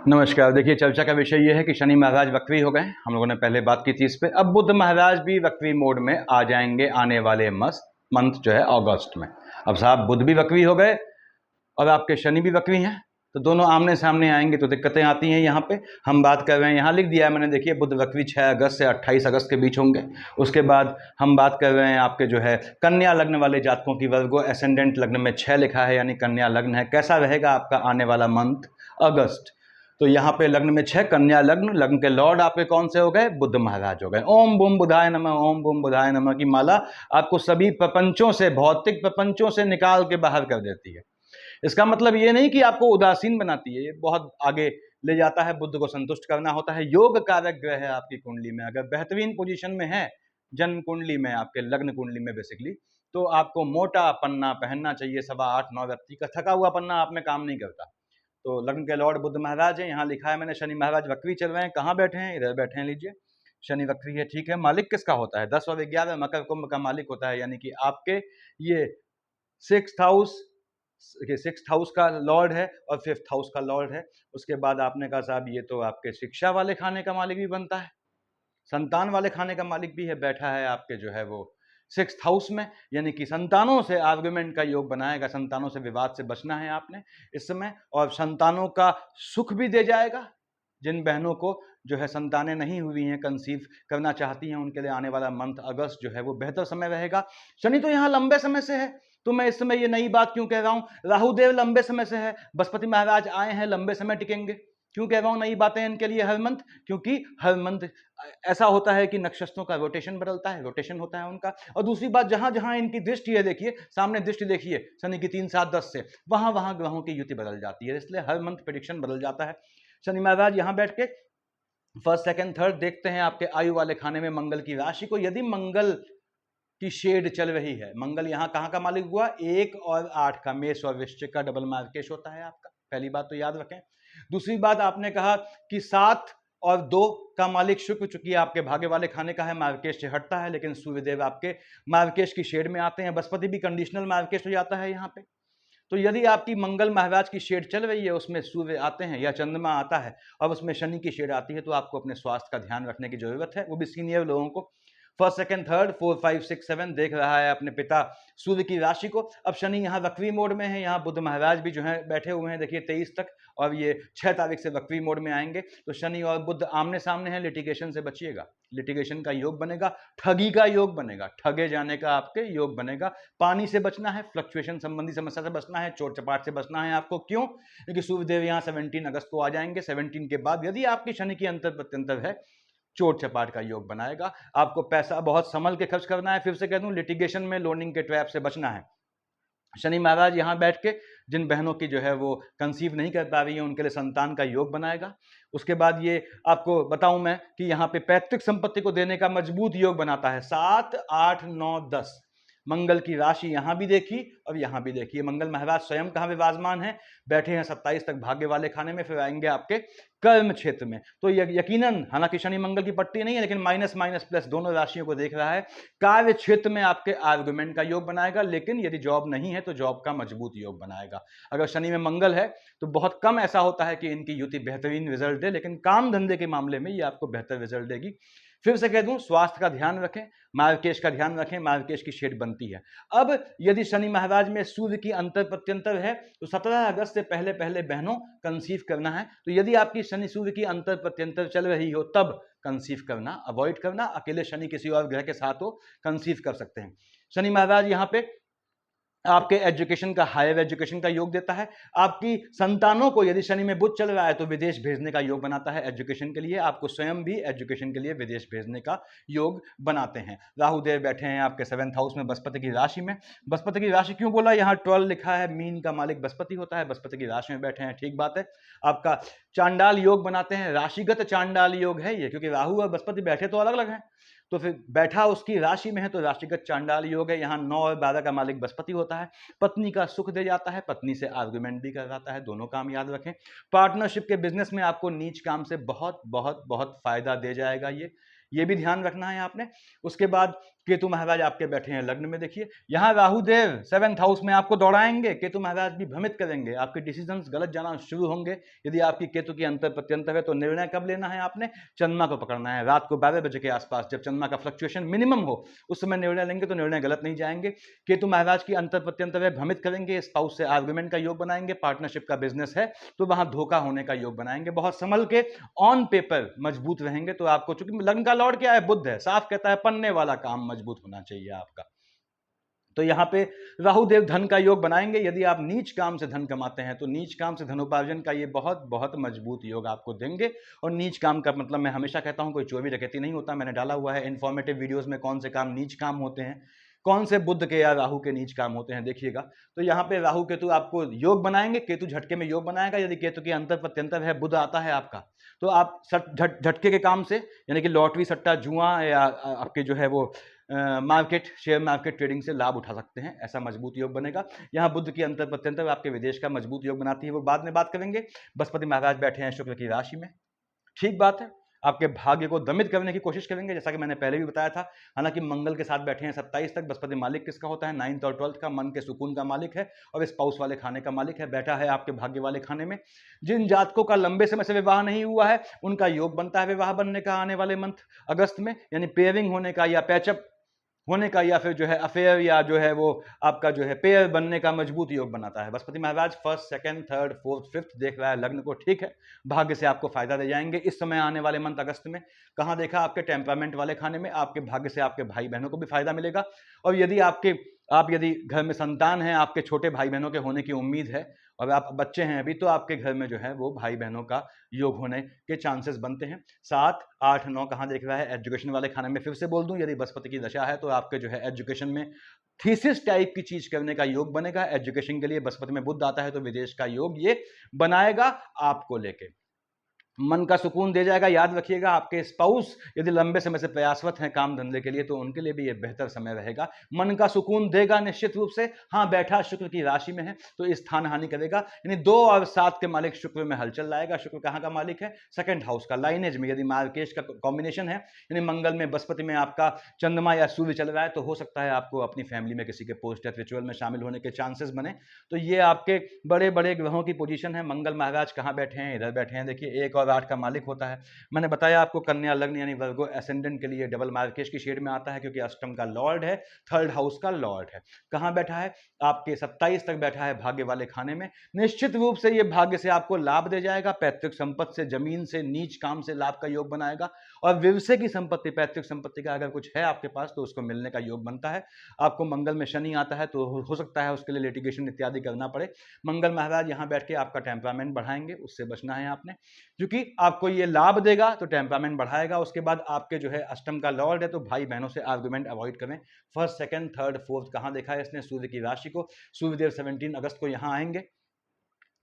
नमस्कार। देखिए, चर्चा का विषय ये है कि शनि महाराज वक्री हो गए। हम लोगों ने पहले बात की थी इस पे। अब बुध महाराज भी वक्री मोड में आ जाएंगे आने वाले मंथ जो है अगस्त में। अब साहब बुध भी वक्री हो गए और आपके शनि भी वक्री हैं, तो दोनों आमने सामने आएंगे तो दिक्कतें आती हैं। यहाँ पे हम बात कर रहे हैं, यहाँ लिख दिया है मैंने, देखिए बुध वक्री 6 अगस्त से 28 अगस्त के बीच होंगे। उसके बाद हम बात कर रहे हैं आपके जो है कन्या लग्न वाले जातकों की। वर्गो एसेंडेंट लग्न में 6 लिखा है, यानी कन्या लग्न है। कैसा रहेगा आपका आने वाला मंथ अगस्त? तो यहाँ पे लग्न में 6, कन्या लग्न, लग्न के लॉर्ड आपके कौन से हो गए? बुध महाराज हो गए। ओम बुम बुधाय नमः, ओम बुम बुधाय नमः की माला आपको सभी प्रपंचों से, भौतिक प्रपंचों से निकाल के बाहर कर देती है। इसका मतलब ये नहीं कि आपको उदासीन बनाती है, ये बहुत आगे ले जाता है। बुद्ध को संतुष्ट करना होता है। योग कारक ग्रह है आपकी कुंडली में, अगर बेहतरीन पोजीशन में है जन्म कुंडली में, आपके लग्न कुंडली में बेसिकली, तो आपको मोटा पन्ना पहनना चाहिए। 8.25-9 व्यक्ति का थका हुआ पन्ना आप में काम नहीं करता। तो लग्न के लॉर्ड बुध महाराज है। यहाँ लिखा है मैंने, शनि महाराज वक्री चल रहे हैं। कहाँ बैठे हैं? इधर बैठे हैं, लीजिए। शनि वक्री है, ठीक है। मालिक किसका होता है? 10 और 11 मकर कुंभ का मालिक होता है, यानी कि आपके ये 6th हाउस का लॉर्ड है और 5th हाउस का लॉर्ड है। उसके बाद आपने कहा साहब ये तो आपके शिक्षा वाले खाने का मालिक भी बनता है, संतान वाले खाने का मालिक भी है। बैठा है आपके जो है वो 6th हाउस में, यानी कि संतानों से आर्गुमेंट का योग बनाएगा। संतानों से विवाद से बचना है आपने इस समय, और संतानों का सुख भी दे जाएगा। जिन बहनों को जो है संतानें नहीं हुई हैं, कंसीव करना चाहती हैं, उनके लिए आने वाला मंथ अगस्त जो है वो बेहतर समय रहेगा। शनि तो यहाँ लंबे समय से है, तो मैं इस समय ये नई बात क्यों कह रहा हूँ? राहुदेव लंबे समय से है, बृहस्पति महाराज आए हैं, लंबे समय टिकेंगे। क्यों कह रहा हूँ नई बातें इनके लिए हर मंथ? क्योंकि हर मंथ ऐसा होता है कि नक्षत्रों का रोटेशन बदलता है, रोटेशन होता है उनका। और दूसरी बात, जहां जहां इनकी दृष्टि है, देखिए सामने दृष्टि देखिए शनि की 3, 7, 10 से, वहां वहां ग्रहों की युति बदल जाती है, इसलिए हर मंथ प्रेडिक्शन बदल जाता है। शनि महाराज यहां बैठ के फर्स्ट, सेकंड, थर्ड देखते हैं आपके आयु वाले खाने में मंगल की राशि को। यदि मंगल की शेड चल रही है, मंगल यहाँ कहाँ का मालिक हुआ? 1 और 8 का, मेष और वृश्चिक का डबल मार्केश होता है आपका। पहली बात तो याद रखें। दूसरी बात, आपने कहा कि 7 और 2 का मालिक शुक्र, चूंकि आपके भाग्य वाले खाने का है, मार्केश से हटता है, लेकिन सूर्यदेव आपके मार्केश की शेड में आते हैं। बृहस्पति भी कंडीशनल मार्केश हो जाता है यहाँ पे। तो यदि आपकी मंगल महाराज की शेड चल रही है, उसमें सूर्य आते हैं या चंद्रमा आता है और उसमें शनि की शेड आती है, तो आपको अपने स्वास्थ्य का ध्यान रखने की जरूरत है, वो भी सीनियर लोगों को। फर्स्ट, सेकंड, थर्ड, 4, 5, 6, 7 देख रहा है अपने पिता सूर्य की राशि को। अब शनि यहाँ वक्री मोड में है, यहाँ बुध महाराज भी जो है बैठे हुए हैं, देखिए 23 तक, और ये 6 तारीख से वक्री मोड में आएंगे। तो शनि और बुध आमने सामने हैं, लिटिगेशन से बचिएगा। लिटिगेशन का योग बनेगा, ठगी का योग बनेगा, ठगे जाने का आपके योग बनेगा। पानी से बचना है, फ्लक्चुएशन संबंधी समस्या से बचना है, चोट चपाट से बचना है आपको। क्यों? क्योंकि सूर्यदेव यहाँ 17 अगस्त को आ जाएंगे। 17 के बाद यदि आपकी शनि की अंतर प्रत्यंतर है, चोट चपाट का योग बनाएगा। आपको पैसा बहुत संभल के खर्च करना है। फिर से कह दूं, लिटिगेशन में लोनिंग के ट्रैप से बचना है। शनि महाराज यहाँ बैठ के जिन बहनों की जो है वो कंसीव नहीं कर पा रही है, उनके लिए संतान का योग बनाएगा। उसके बाद ये आपको बताऊं मैं कि यहाँ पे पैतृक संपत्ति को देने का मजबूत योग बनाता है। 7, 8, 9, 10 मंगल की राशि यहां भी देखी और यहां भी देखिए। मंगल महाराज स्वयं कहां विराजमान है? बैठे हैं 27 तक भाग्य वाले खाने में, फिर आएंगे आपके कर्म क्षेत्र में। तो यकीनन, हालांकि शनि मंगल की पट्टी नहीं है, लेकिन माइनस माइनस प्लस दोनों राशियों को देख रहा है। कार्य क्षेत्र में आपके आर्गुमेंट का योग बनाएगा, लेकिन यदि जॉब नहीं है तो जॉब का मजबूत योग बनाएगा। अगर शनि में मंगल है तो बहुत कम ऐसा होता है कि इनकी युति बेहतरीन रिजल्ट दे, लेकिन काम धंधे के मामले में ये आपको बेहतर रिजल्ट देगी। फिर से कह दूं, स्वास्थ्य का ध्यान रखें, मार्केश का ध्यान रखें, मार्केश की शेड बनती है। अब यदि शनि महाराज में सूर्य की अंतर प्रत्यंतर है, तो 17 अगस्त से पहले पहले बहनों कंसीव करना है। तो यदि आपकी शनि सूर्य की अंतर प्रत्यंतर चल रही हो, तब कंसीव करना अवॉइड करना। अकेले शनि किसी और ग्रह के साथ हो, कंसीव कर सकते हैं। शनि महाराज यहाँ पे आपके एजुकेशन का, हायर एजुकेशन का योग देता है। आपकी संतानों को, यदि शनि में बुध चल रहा है, तो विदेश भेजने का योग बनाता है एजुकेशन के लिए। आपको स्वयं भी एजुकेशन के लिए विदेश भेजने का योग बनाते हैं। राहु देव बैठे हैं आपके 7th हाउस में, बृहस्पति की राशि में। बृहस्पति की राशि क्यों बोला? यहाँ 12 लिखा है, मीन का मालिक बृहस्पति होता है, बृहस्पति की राशि में बैठे हैं, ठीक बात है। आपका चांडाल योग बनाते हैं, राशिगत चांडाल योग है ये, क्योंकि राहु और बृहस्पति बैठे तो अलग अलग हैं, तो फिर बैठा उसकी राशि में है, तो राशिगत चांडाल योग है। यहाँ 9 और 12 का मालिक बृहस्पति होता है। पत्नी का सुख दे जाता है, पत्नी से आर्गुमेंट भी करवाता है, दोनों काम याद रखें। पार्टनरशिप के बिजनेस में आपको नीच काम से बहुत बहुत बहुत फायदा दे जाएगा ये। ये भी ध्यान रखना है आपने। उसके बाद केतु महाराज आपके बैठे हैं लग्न में, देखिए यहाँ राहु देव 7th हाउस में आपको दौड़ाएंगे, केतु महाराज भी भ्रमित करेंगे, आपके डिसीजंस गलत जाना शुरू होंगे। यदि आपकी केतु की अंतर प्रत्यंतर है तो निर्णय कब लेना है आपने, चंद्रमा को पकड़ना है, रात को 12 बजे के आसपास जब चंद्रमा का फ्लक्चुएशन मिनिमम हो उस समय निर्णय लेंगे तो निर्णय गलत नहीं जाएंगे। केतु महाराज की अंतर प्रत्यंतर है, भ्रमित करेंगे, स्पाउस से आर्गुमेंट का योग बनाएंगे, पार्टनरशिप का बिजनेस है तो वहां धोखा होने का योग बनाएंगे। बहुत संभल के ऑन पेपर मजबूत रहेंगे तो आपको, चूंकि लग्न का लॉर्ड क्या है, बुध है, साफ कहता है पन्ने वाला काम मजबूत होना चाहिए आपका। तो यहाँ पे राहु देव धन का योग बनाएंगे। यदि आप नीच काम से धन कमाते हैं तो नीच काम से धनोपार्जन का ये बहुत बहुत मजबूत योग आपको देंगे। और नीच काम का मतलब मैं हमेशा कहता हूँ कोई चोरी डकैती नहीं होता, मैंने डाला हुआ है इन्फॉर्मेटिव वीडियोस में कौन से काम नीच काम होते हैं, कौन से बुध के या राहु के नीच काम होते हैं, देखिएगा। तो यहाँ पे राहु केतु आपको योग बनाएंगे, केतु झटके में योग बनाएगा। यदि केतु की अंतर प्रत्यंतर है, बुध आता है आपका, तो आप झटके के काम से, यानी कि लॉटरी सट्टा जुआ या आपके जो है वो मार्केट शेयर मार्केट ट्रेडिंग से लाभ उठा सकते हैं, ऐसा मजबूत योग बनेगा। यहाँ बुध की अंतर प्रत्यंतर आपके विदेश का मजबूत योग बनाती है, वो बाद में बात करेंगे। बृहस्पति महाराज बैठे हैं शुक्र की राशि में, ठीक बात है, आपके भाग्य को दमित करने की कोशिश करेंगे, जैसा कि मैंने पहले भी बताया था। हालांकि मंगल के साथ बैठे हैं 27 तक। बृहस्पति मालिक किसका होता है, 9th और 12th का, मन के सुकून का मालिक है और स्पाउस वाले खाने का मालिक है, बैठा है आपके भाग्य वाले खाने में। जिन जातकों का लंबे समय से विवाह नहीं हुआ है उनका योग बनता है विवाह बनने का आने वाले मंथ अगस्त में, यानी पेयरिंग होने का या पैचअप होने का, या फिर जो है अफेयर, या जो है वो आपका जो है पेयर बनने का मजबूत योग बनाता है। बृहस्पति महाराज 1st, 2nd, 3rd, 4th, 5th देख रहा है लग्न को, ठीक है, भाग्य से आपको फायदा दे जाएंगे इस समय आने वाले मंथ अगस्त में। कहाँ देखा, आपके टेम्परामेंट वाले खाने में, आपके भाग्य से आपके भाई बहनों को भी फायदा मिलेगा। और यदि यदि घर में संतान है, आपके छोटे भाई बहनों के होने की उम्मीद है और आप बच्चे हैं अभी, तो आपके घर में जो है वो भाई बहनों का योग होने के चांसेस बनते हैं। 7, 8, 9 कहाँ देख रहा है, एजुकेशन वाले खाने में। फिर से बोल दूं, यदि बृहस्पति की दशा है तो आपके जो है एजुकेशन में थीसिस टाइप की चीज करने का योग बनेगा। एजुकेशन के लिए बृहस्पति में बुध आता है तो विदेश का योग ये बनाएगा आपको लेके, मन का सुकून दे जाएगा। याद रखिएगा, आपके स्पाउस यदि लंबे समय से प्रयासवत हैं काम धंधे के लिए तो उनके लिए भी ये बेहतर समय रहेगा, मन का सुकून देगा निश्चित रूप से। हाँ, बैठा शुक्र की राशि में है तो स्थान हानि करेगा, यानी 2 और 7 के मालिक शुक्र में हलचल लाएगा। शुक्र कहाँ का मालिक है, 2nd हाउस का। लाइनेज में यदि मार्केश का कॉम्बिनेशन है, यानी मंगल में बृहस्पति में आपका चंद्रमा या सूर्य चल रहा है, तो हो सकता है आपको अपनी फैमिली में किसी के पोस्ट डेथ रिचुअल में शामिल होने के चांसेस बने। तो ये आपके बड़े बड़े ग्रहों की पोजीशन है। मंगल महाराज कहाँ बैठे हैं, इधर बैठे हैं, देखिए 1 और 8 का मालिक होता है। मैंने बताया आपको कन्या लग्न यानी वर्गो एसेंडेंट के लिए डबल मार्केश की शेड में आता है, क्योंकि अष्टम का लॉर्ड है, 3rd हाउस का लॉर्ड है। कहां बैठा है, आपके 27 तक बैठा है भाग्य वाले खाने में। निश्चित रूप से ये भाग्य से आपको लाभ दे जाएगा, पैतृक संपत्ति से, जमीन से, नीच काम से लाभ का योग बनाएगा। और विवसे की संपत्ति, पैतृक संपत्ति का अगर कुछ है आपके पास तो उसको मिलने का योग बनता है। आपको मंगल में शनि आता है तो हो सकता है उसके लिए लिटिगेशन इत्यादि करना पड़े। मंगल महाराज यहां बैठ के आपका टेम्परामेंट बढ़ाएंगे, उससे बचना है आपने, क्योंकि आपको ये लाभ देगा तो टेम्परामेंट बढ़ाएगा। उसके बाद आपके जो है अष्टम का लॉर्ड है तो भाई बहनों से आर्गुमेंट अवॉइड करें। 1st, 2nd, 3rd, 4th कहां देखा है इसने, सूर्य की राशि को। सूर्यदेव 17 अगस्त को यहां आएंगे।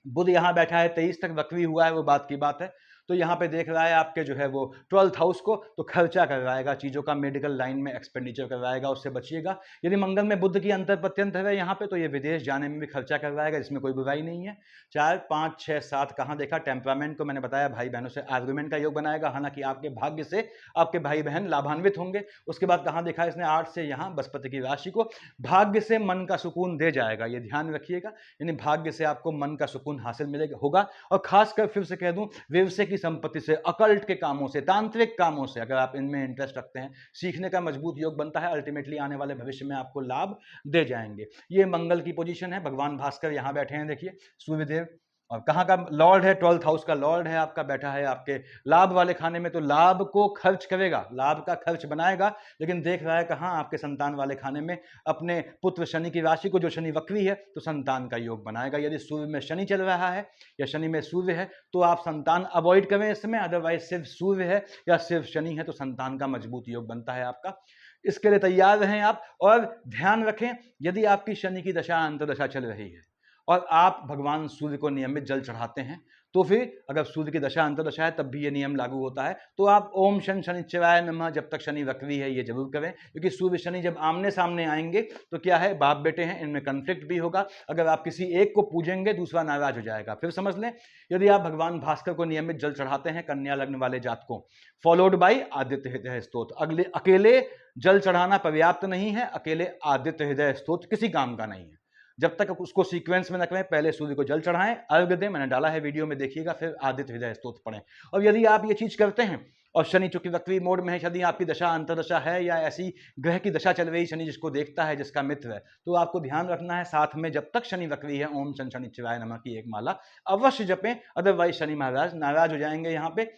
बुध यहां बैठा है 23 तक, वक्री हुआ है वो बात की बात है। तो यहां पे देख रहा है आपके जो है वो 12th हाउस को, तो खर्चा करवाएगा चीजों का, मेडिकल लाइन में एक्सपेंडिचर करवाएगा, उससे बचिएगा। यदि मंगल में बुध की अंतर प्रत्यंतर है यहाँ पे तो ये विदेश जाने में भी खर्चा करवाएगा, इसमें कोई बुराई नहीं है। 4, 5, 6, 7 कहाँ देखा, टेम्परामेंट को मैंने बताया, भाई बहनों से आर्गुमेंट का योग बनाएगा। हालांकि आपके भाग्य से आपके भाई बहन लाभान्वित होंगे। उसके बाद कहाँ देखा इसने, 8 से यहाँ बृहस्पति की राशि को, भाग्य से मन का सुकून दे जाएगा, ये ध्यान रखिएगा। यानी भाग्य से आपको मन का सुकून हासिल मिलेगा होगा। और खासकर फिर से कह दूं, व्यवसाय की संपत्ति से, अकल्ट के कामों से, तांत्रिक कामों से अगर आप इनमें इंटरेस्ट रखते हैं, सीखने का मजबूत योग बनता है। अल्टीमेटली आने वाले भविष्य में आपको लाभ दे जाएंगे। ये मंगल की पोजीशन है। भगवान भास्कर यहां बैठे हैं, देखिए सूर्यदेव, और कहाँ का लॉर्ड है, 12th हाउस का लॉर्ड है आपका, बैठा है आपके लाभ वाले खाने में, तो लाभ को खर्च करेगा, लाभ का खर्च बनाएगा। लेकिन देख रहा है कहाँ, आपके संतान वाले खाने में, अपने पुत्र शनि की राशि को, जो शनि वक्री है तो संतान का योग बनाएगा। यदि सूर्य में शनि चल रहा है या शनि में सूर्य है तो आप संतान अवॉइड करें इस समय। अदरवाइज सिर्फ सूर्य है या सिर्फ शनि है तो संतान का मजबूत योग बनता है आपका। इसके लिए तैयार रहें आप। और ध्यान रखें, यदि आपकी शनि की दशा अंतर्दशा चल रही है और आप भगवान सूर्य को नियमित जल चढ़ाते हैं, तो फिर अगर सूर्य की दशा अंतर्दशा है तब भी ये नियम लागू होता है। तो आप ओम शन शनिश्चराय नमः जब तक शनि वक्री है ये जरूर करें, क्योंकि सूर्य शनि जब आमने सामने आएंगे तो क्या है, बाप बेटे हैं, इनमें कन्फ्लिक्ट भी होगा। अगर आप किसी एक को पूजेंगे दूसरा नाराज हो जाएगा। फिर समझ लें, यदि आप भगवान भास्कर को नियमित जल चढ़ाते हैं, कन्या लग्न वाले जातकों, फॉलोड बाई आदित्य हृदय स्तोत्र। अकेले जल चढ़ाना पर्याप्त नहीं है, अकेले आदित्य हृदय स्तोत्र किसी काम का नहीं है। जब तक उसको सीक्वेंस में न करें, पहले सूर्य को जल चढ़ाएं, अर्घ दें, मैंने डाला है वीडियो में देखिएगा, फिर आदित्य हृदय स्तोत्र पढ़ें। और यदि आप ये चीज करते हैं और शनि चूंकि वक्री मोड में है, यदि आपकी दशा अंतर्दशा है या ऐसी ग्रह की दशा चल रही, शनि जिसको देखता है, जिसका मित्र है, तो आपको ध्यान रखना है साथ में जब तक शनि वक्री है ओम शन शनिश्चराय नमः की एक माला अवश्य जपें, अदरवाइज शनि महाराज नाराज हो जाएंगे। यहाँ पे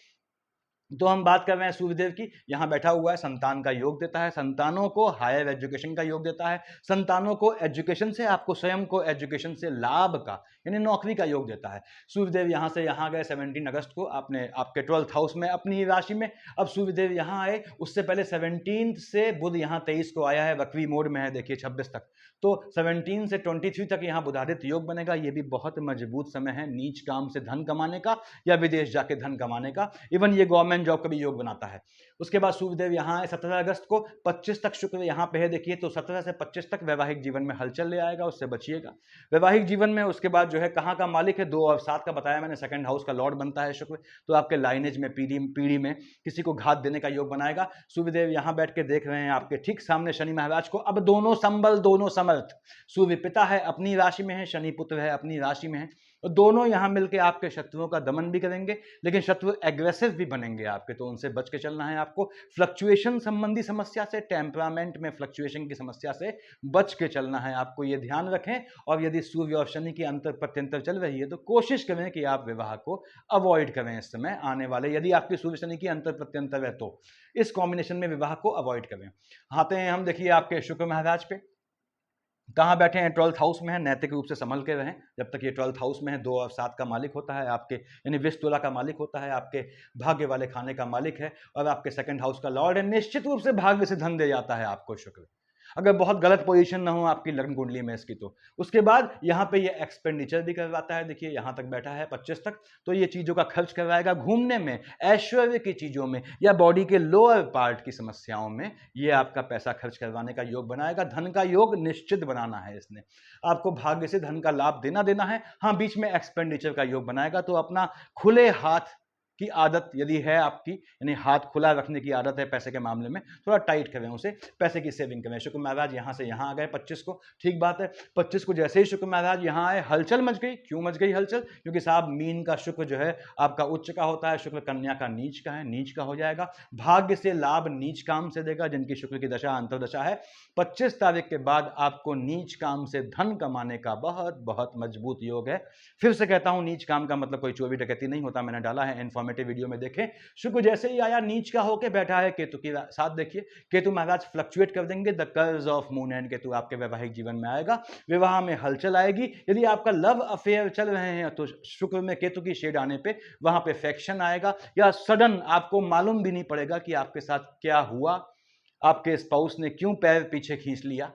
तो हम बात कर रहे हैं सूर्यदेव की, यहां बैठा हुआ है, संतान का योग देता है, संतानों को हायर एजुकेशन का योग देता है, संतानों को एजुकेशन से, आपको स्वयं को एजुकेशन से लाभ का यानी नौकरी का योग देता है। सूर्यदेव यहां से यहां गए 17 अगस्त को आपने आपके 12th हाउस में अपनी राशि में। अब सूर्यदेव यहां आए, उससे पहले 17 से बुध यहां 23 को आया है, वक्री मोड में है, देखिए 26 तक। तो 17 से 23 तक यहाँ बुधादित्य योग बनेगा। ये भी बहुत मजबूत समय है नीच काम से धन कमाने का या विदेश जाके धन कमाने का। इवन ये गवर्नमेंट जॉब का भी योग बनाता है। उसके बाद सूर्यदेव यहाँ है 17 अगस्त को, 25 तक शुक्र यहाँ पे है, देखिए। तो 17 से 25 तक वैवाहिक जीवन में हलचल ले आएगा, उससे बचिएगा वैवाहिक जीवन में। उसके बाद जो है कहाँ का मालिक है, 2 और 7 का बताया मैंने, सेकंड हाउस का लॉर्ड बनता है शुक्र। तो आपके लाइनेज में पीढ़ी में किसी को घात देने का योग बनाएगा। सूर्यदेव यहाँ बैठ के देख रहे हैं आपके ठीक सामने शनि महाराज को। अब दोनों संबल, दोनों समर्थ, सूर्य पिता है अपनी राशि में है, शनि पुत्र है अपनी राशि में है, और दोनों यहां मिलकर आपके शत्रुओं का दमन भी करेंगे, लेकिन शत्रु एग्रेसिव भी बनेंगे आपके, तो उनसे बच के चलना है आपको। फ्लक्चुएशन संबंधी समस्या से, टेम्परामेंट में फ्लक्चुएशन की समस्या से बच के चलना है आपको, ये ध्यान रखें। और यदि सूर्य और शनि की अंतर प्रत्यंतर चल रही है तो कोशिश करें कि आप विवाह को अवॉइड करें इस समय आने वाले, यदि आपकी सूर्य शनि की अंतर प्रत्यंतर है तो इस कॉम्बिनेशन में विवाह को अवॉइड करें। आते हैं हम, देखिए, आपके शुक्र महाराज पे कहाँ बैठे हैं, 12th हाउस में है। नैतिक रूप से संभल के रहें जब तक ये 12th हाउस में है। 2 और 7 का मालिक होता है आपके, यानी 20 तुला का मालिक होता है, आपके भाग्य वाले खाने का मालिक है, और आपके सेकंड हाउस का लॉर्ड है। निश्चित रूप से भाग्य से धन दे जाता है आपको शुक्र, अगर बहुत गलत पोजीशन ना हो आपकी लग्न कुंडली में इसकी तो। उसके बाद यहाँ पे ये एक्सपेंडिचर भी करवाता है, देखिए यहाँ तक बैठा है 25 तक, तो ये चीज़ों का खर्च करवाएगा घूमने में, ऐश्वर्य की चीज़ों में, या बॉडी के लोअर पार्ट की समस्याओं में ये आपका पैसा खर्च करवाने का योग बनाएगा। धन का योग निश्चित बनाना है इसने, आपको भाग्य से धन का लाभ देना है। हाँ, बीच में एक्सपेंडिचर का योग बनाएगा, तो अपना खुले हाथ की आदत यदि है आपकी, यानी हाथ खुला रखने की आदत है पैसे के मामले में, थोड़ा टाइट करें उसे, पैसे की सेविंग करें। शुक्र महाराज यहाँ से यहाँ आ गए 25 को, ठीक बात है। 25 को जैसे ही शुक्र महाराज यहाँ आए, हलचल मच गई। क्यों मच गई हलचल? क्योंकि साहब मीन का शुक्र जो है आपका उच्च का होता है, शुक्र कन्या का नीच का है, नीच का हो जाएगा। भाग्य से लाभ नीच काम से देगा, जिनकी शुक्र की दशा अंतर्दशा है। 25 तारीख के बाद आपको नीच काम से धन कमाने का बहुत बहुत मजबूत योग है। फिर से कहता हूं, नीच काम का मतलब कोई चोरी डकैती नहीं होता, मैंने डाला है इन्फॉर्मेटिव वीडियो में, देखें। शुक्र जैसे ही आया नीच का होके बैठा है केतु के साथ, देखिए केतु महाराज फ्लक्चुएट कर देंगे। द कर्ज ऑफ मून एंड केतु आपके वैवाहिक जीवन में आएगा, विवाह में हलचल आएगी। यदि आपका लव अफेयर चल रहे हैं तो शुक्र में केतु की शेड आने पे वहां पे फैक्शन आएगा, या सडन आपको मालूम भी नहीं पड़ेगा कि आपके साथ क्या हुआ, आपके स्पाउस ने क्यों पैर पीछे खींच लिया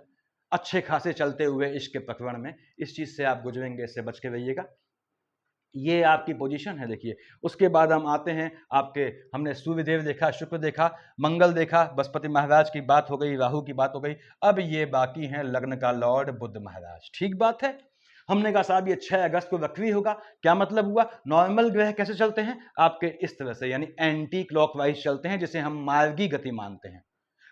अच्छे खासे चलते हुए इश्क के प्रकरण में। इस चीज से आप गुजरेंगे, इससे बच के रहिएगा। ये आपकी पोजीशन है, देखिए। उसके बाद हम आते हैं आपके, हमने सूर्यदेव देखा, शुक्र देखा, मंगल देखा, बृहस्पति महाराज की बात हो गई, राहु की बात हो गई। अब ये बाकी हैं लग्न का लॉर्ड बुध महाराज, ठीक बात है। हमने कहा साहब ये 6 अगस्त को वक्री होगा, क्या मतलब हुआ? नॉर्मल ग्रह कैसे चलते हैं आपके, इस तरह से, यानी एंटी क्लॉकवाइज चलते हैं, जिसे हम मार्गी गति मानते हैं।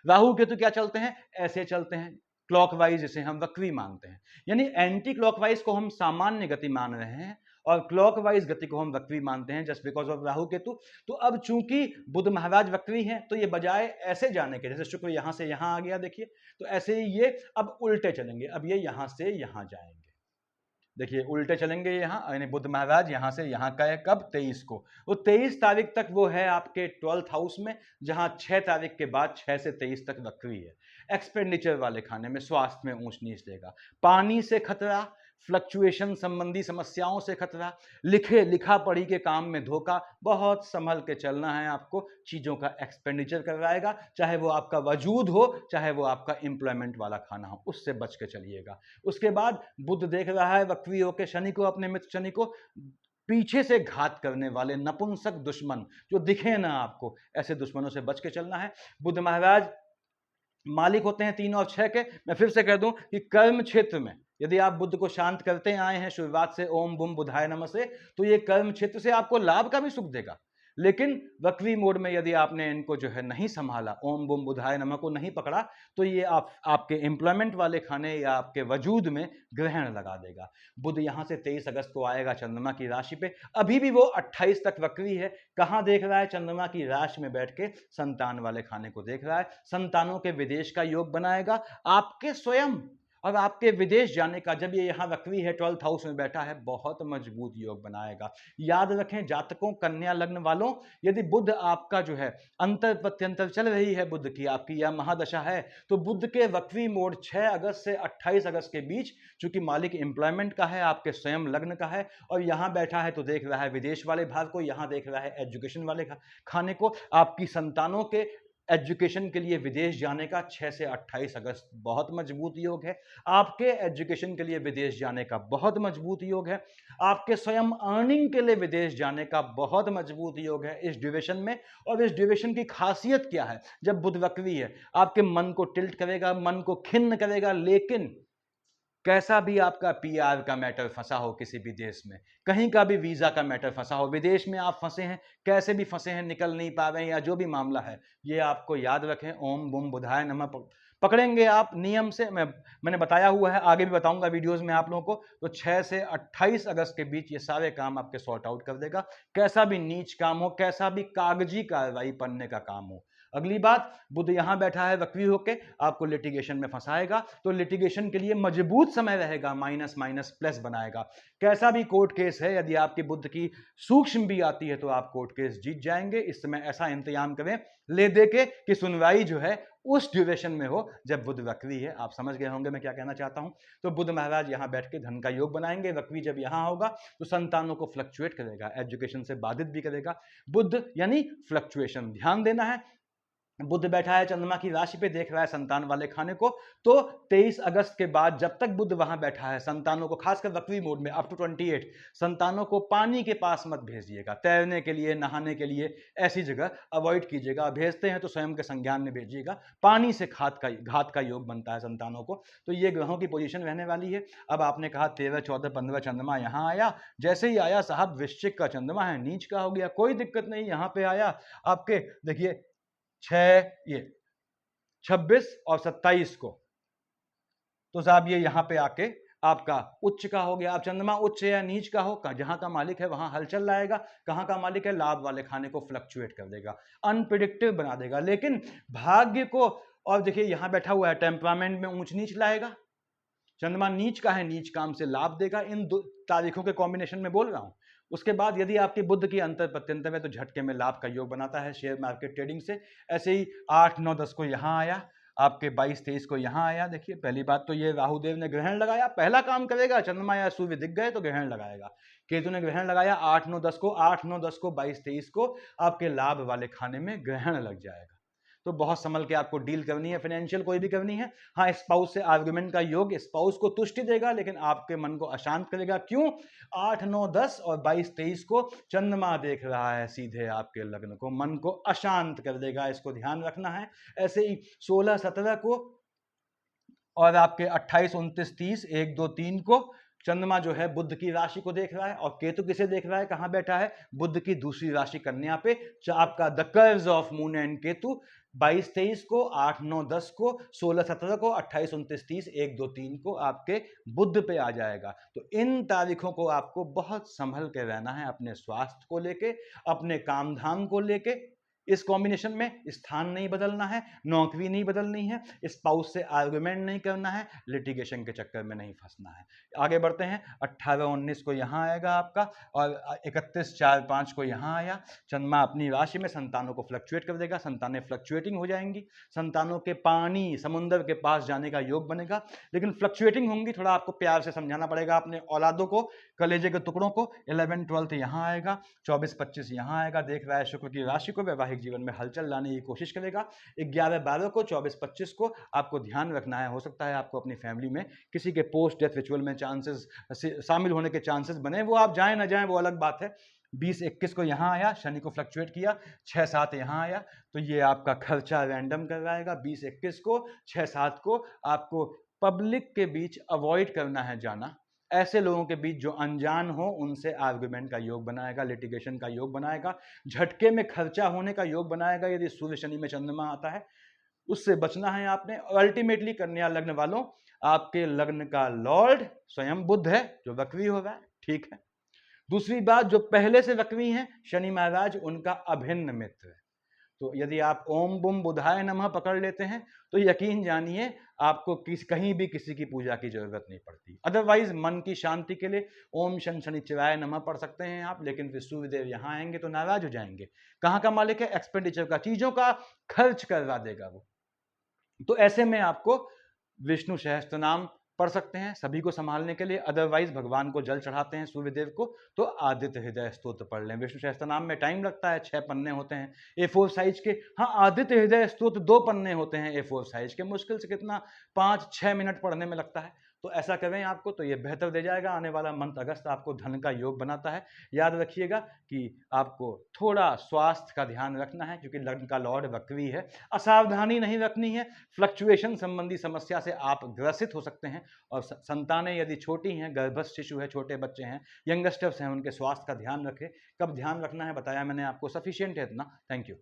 राहु केतु क्या चलते हैं? ऐसे चलते हैं क्लॉकवाइज, जिसे हम वक्री मानते हैं। यानी एंटी क्लॉकवाइज को हम सामान्य गति मान रहे हैं और क्लॉकवाइज गति को हम वक्री मानते हैं, just because of Rahu Ketu. तो अब चूंकि बुध महाराज वक्री हैं, तो ये बजाय ऐसे जाने के, जैसे शुक्र यहां से यहां आ गया, देखिए, तो ऐसे ही ये अब उल्टे चलेंगे। अब ये यहां से यहां जाएंगे, देखिए उल्टे चलेंगे यहाँ, यानी बुध महाराज यहाँ से यहाँ का है कब, 23 को। वो 23 तारीख तक वो है आपके 12th हाउस में, जहाँ 6 तारीख के बाद 6 से 23 तक वक्री है। एक्सपेंडिचर वाले खाने में, स्वास्थ्य में ऊंच नीच देगा, पानी से खतरा, फ्लक्चुएशन संबंधी समस्याओं से खतरा, लिखा पढ़ी के काम में धोखा। बहुत संभल के चलना है आपको, चीज़ों का एक्सपेंडिचर करवाएगा, चाहे वो आपका वजूद हो, चाहे वो आपका एम्प्लॉयमेंट वाला खाना हो, उससे बच के चलिएगा। उसके बाद बुध देख रहा है वक्री होकर शनि को, अपने मित्र शनि को, पीछे से घात करने वाले नपुंसक दुश्मन जो दिखे ना आपको, ऐसे दुश्मनों से बच के चलना है। बुध महाराज मालिक होते हैं 3 और 6 के। मैं फिर से कह दूं कि कर्म क्षेत्र में यदि आप बुध को शांत करते आए हैं शुरुआत से ओम बुम बुधाय नमः से, तो ये कर्म क्षेत्र से आपको लाभ का भी सुख देगा। लेकिन वक्री मोड में यदि आपने इनको जो है नहीं संभाला, ओम बुम बुधाय नमः को नहीं पकड़ा, तो ये आपके एम्प्लॉयमेंट वाले खाने या आपके वजूद में ग्रहण लगा देगा। बुध यहां से 23 अगस्त को आएगा चंद्रमा की राशि पे, अभी भी वो 28 तक वक्री है। कहां देख रहा है? चंद्रमा की राशि में बैठ के संतान वाले खाने को देख रहा है। संतानों के विदेश का योग बनाएगा, आपके स्वयं और आपके विदेश जाने का। जब ये यहाँ वक्री है 12th हाउस में बैठा है, बहुत मजबूत योग बनाएगा। याद रखें जातकों, कन्या लग्न वालों, यदि बुध आपका जो है अंतर प्रत्यंतर चल रही है, बुध की आपकी यह महादशा है, तो बुध के वक्री मोड 6 अगस्त से 28 अगस्त के बीच, चूंकि मालिक एम्प्लॉयमेंट का है, आपके स्वयं लग्न का है, और यहां बैठा है तो देख रहा है विदेश वाले भाग को, यहां देख रहा है एजुकेशन वाले खाने को। आपकी संतानों के एजुकेशन के लिए विदेश जाने का 6 से 28 अगस्त बहुत मजबूत योग है। आपके एजुकेशन के लिए विदेश जाने का बहुत मजबूत योग है। आपके स्वयं अर्निंग के लिए विदेश जाने का बहुत मजबूत योग है इस ड्यूरेशन में। और इस ड्यूरेशन की खासियत क्या है? जब बुध वक्री है, आपके मन को टिल्ट करेगा, मन को खिन्न करेगा, लेकिन कैसा भी आपका पीआर का मैटर फंसा हो किसी भी देश में, कहीं का भी वीजा का मैटर फंसा हो, विदेश में आप फंसे हैं, कैसे भी फंसे हैं, निकल नहीं पा रहे हैं, या जो भी मामला है, ये आपको याद रखें। ओम बुम बुधाय नमः पकड़ेंगे आप नियम से। मैंने बताया हुआ है, आगे भी बताऊंगा वीडियोस में आप लोगों को। तो 6 से 28 अगस्त के बीच ये सारे काम आपके सॉर्ट आउट कर देगा। कैसा भी नीच काम हो, कैसा भी कागजी कार्रवाई पढ़ने का काम हो। अगली बात, बुध यहां बैठा है वक्री होके, आपको लिटिगेशन में फंसाएगा, तो लिटिगेशन के लिए मजबूत समय रहेगा, माइनस माइनस प्लस बनाएगा। कैसा भी कोर्ट केस है, यदि आपकी बुध की सूक्ष्म भी आती है तो आप कोर्ट केस जीत जाएंगे। इस समय ऐसा इंतजाम करें ले दे के कि सुनवाई जो है उस ड्यूरेशन में हो जब बुध वक्री है। आप समझ गए होंगे मैं क्या कहना चाहता हूं। तो बुध महाराज यहां बैठ के धन का योग बनाएंगे। वक्री जब यहां होगा तो संतानों को फ्लक्चुएट करेगा, एजुकेशन से बाधित भी करेगा। बुध यानी फ्लक्चुएशन, ध्यान देना है। बुध बैठा है चंद्रमा की राशि पे, देख रहा है संतान वाले खाने को। तो 23 अगस्त के बाद जब तक बुध वहां बैठा है, संतानों को खासकर वक्री मोड में अप टू 28, संतानों को पानी के पास मत भेजिएगा। तैरने के लिए, नहाने के लिए ऐसी जगह अवॉइड कीजिएगा। भेजते हैं तो स्वयं के संज्ञान में भेजिएगा। पानी से घात का योग बनता है संतानों को। तो ये ग्रहों की पोजीशन रहने वाली है। अब आपने कहा 13, 14, 15 चंद्रमा यहां आया। जैसे ही आया साहब, वृश्चिक का चंद्रमा है, नीच का हो गया, कोई दिक्कत नहीं। यहां पे आया आपके, देखिए 6, ये 26 और 27 को, तो साहब ये यहां पे आके आपका उच्च का हो गया। अब चंद्रमा उच्च या नीच का हो, जहां का मालिक है वहां हलचल लाएगा, कहां का मालिक है लाभ वाले खाने को फ्लक्चुएट कर देगा, अनप्रिडिक्टिव बना देगा। लेकिन भाग्य को, और देखिए यहां बैठा हुआ है, टेम्परामेंट में ऊंच नीच लाएगा। चंद्रमा नीच का है, नीच काम से लाभ देगा। इन दो तारीखों के कॉम्बिनेशन में बोल रहा हूं। उसके बाद यदि आपकी बुध की अंतर प्रत्यंतर में, तो झटके में लाभ का योग बनाता है शेयर मार्केट ट्रेडिंग से। ऐसे ही 8, 9, 10 को यहां आया, आपके 22, 23 को यहां आया। देखिए पहली बात तो ये राहुदेव ने ग्रहण लगाया, पहला काम करेगा। चंद्रमा या सूर्य दिख गए तो ग्रहण लगाएगा। केतु ने ग्रहण लगाया 8, 9, 10 को, 8, 9, 10 को, 22, 23 को आपके लाभ वाले खाने में ग्रहण लग जाएगा। तो बहुत संभल के आपको डील करनी है, फाइनेंशियल कोई भी करनी है। हाँ, स्पाउस से आर्गुमेंट का योग स्पाउस को तुष्टि देगा, लेकिन आपके मन को अशांत करेगा। क्यों? 8, 9, 10 और 22, 23 को चंद्रमा देख रहा है सीधे आपके लग्न को, मन को अशांत कर देगा, इसको ध्यान रखना है। ऐसे ही 16, 17 को और आपके 28, 29, 30, 1, 2, 3 को चंद्रमा जो है बुध की राशि को देख रहा है। और केतु किसे देख रहा है, कहां बैठा है? बुध की दूसरी राशि कन्या पे। आपका the curves of moon and Ketu 22, 23 को, 8, 9, 10 को, 16, 17 को, 28, 29, 30, 1, 2, 3 को आपके बुध पे आ जाएगा। तो इन तारीखों को आपको बहुत संभल के रहना है, अपने स्वास्थ्य को लेके, अपने काम धाम को लेके। इस कॉम्बिनेशन में स्थान नहीं बदलना है, नौकरी नहीं बदलनी है, स्पाउस से आर्गुमेंट नहीं करना है, लिटिगेशन के चक्कर में नहीं फंसना है। आगे बढ़ते हैं, 18-19 को यहाँ आएगा आपका और 31-4-5 को यहाँ आया। चंद्रमा अपनी राशि में संतानों को फ्लक्चुएट कर देगा, संतानें फ्लक्चुएटिंग हो जाएंगी, संतानों के पानी समुद्र के पास जाने का योग बनेगा, लेकिन फ्लक्चुएटिंग होंगी, थोड़ा आपको प्यार से समझाना पड़ेगा अपने औलादों को, कलेजे के टुकड़ों को। 11-12 यहाँ आएगा, 24-25 यहाँ आएगा, देख रहा है शुक्र की राशि को, वैवाहिक जीवन में हलचल लाने की कोशिश करेगा। 11-12 को, 24-25 को आपको ध्यान रखना है, हो सकता है आपको अपनी फैमिली में किसी के पोस्ट डेथ रिचुअल में चांसेस शामिल होने के चांसेस बने, वो आप जाए ना जाए वो अलग बात है। 20-21 को यहाँ आया, शनि को फ्लक्चुएट किया, 6-7 यहाँ आया, तो ये आपका खर्चा रैंडम करवाएगा। 20-21 को, 6-7 को आपको पब्लिक के बीच अवॉइड करना है जाना, ऐसे लोगों के बीच जो अनजान हो उनसे आर्गुमेंट का योग बनाएगा, लिटिगेशन का योग बनाएगा, झटके में खर्चा होने का योग बनाएगा यदि सूर्य शनि में चंद्रमा आता है, उससे बचना है आपने। और अल्टीमेटली कन्या लग्न वालों, आपके लग्न का लॉर्ड स्वयं बुध है जो वक्री हो रहा है, ठीक है। दूसरी बात, जो पहले से वक्री हैं शनि महाराज, उनका अभिन्न मित्र है, तो यदि आप ओम बुम बुधाय नमः पकड़ लेते हैं तो यकीन जानिए आपको कहीं भी किसी की पूजा की जरूरत नहीं पड़ती। अदरवाइज मन की शांति के लिए ओम शन शनिचराय नमः पढ़ सकते हैं आप, लेकिन फिर सूर्यदेव यहाँ आएंगे तो नाराज हो जाएंगे। कहाँ का मालिक है? एक्सपेंडिचर का, चीजों का खर्च करवा देगा वो। तो ऐसे में आपको विष्णु सहस्त्र नाम पढ़ सकते हैं सभी को संभालने के लिए। अदरवाइज भगवान को जल चढ़ाते हैं सूर्यदेव को, तो आदित्य हृदय स्तोत्र पढ़ लें। विष्णु सहस्त्र नाम में टाइम लगता है, 6 पन्ने होते हैं A4 साइज के। हाँ, आदित्य हृदय स्तोत्र 2 पन्ने होते हैं A4 साइज के, मुश्किल से कितना 5-6 मिनट पढ़ने में लगता है। तो ऐसा करें आपको, तो ये बेहतर दे जाएगा। आने वाला मंथ अगस्त आपको धन का योग बनाता है। याद रखिएगा कि आपको थोड़ा स्वास्थ्य का ध्यान रखना है, क्योंकि लग्न का लॉर्ड वक्री है। असावधानी नहीं रखनी है, फ्लक्चुएशन संबंधी समस्या से आप ग्रसित हो सकते हैं। और संतानें यदि छोटी हैं, गर्भस्थ शिशु है, छोटे बच्चे हैं, यंगस्टर्स हैं, उनके स्वास्थ्य का ध्यान रखें। कब ध्यान रखना है बताया मैंने आपको, सफिशिएंट है इतना। Thank you.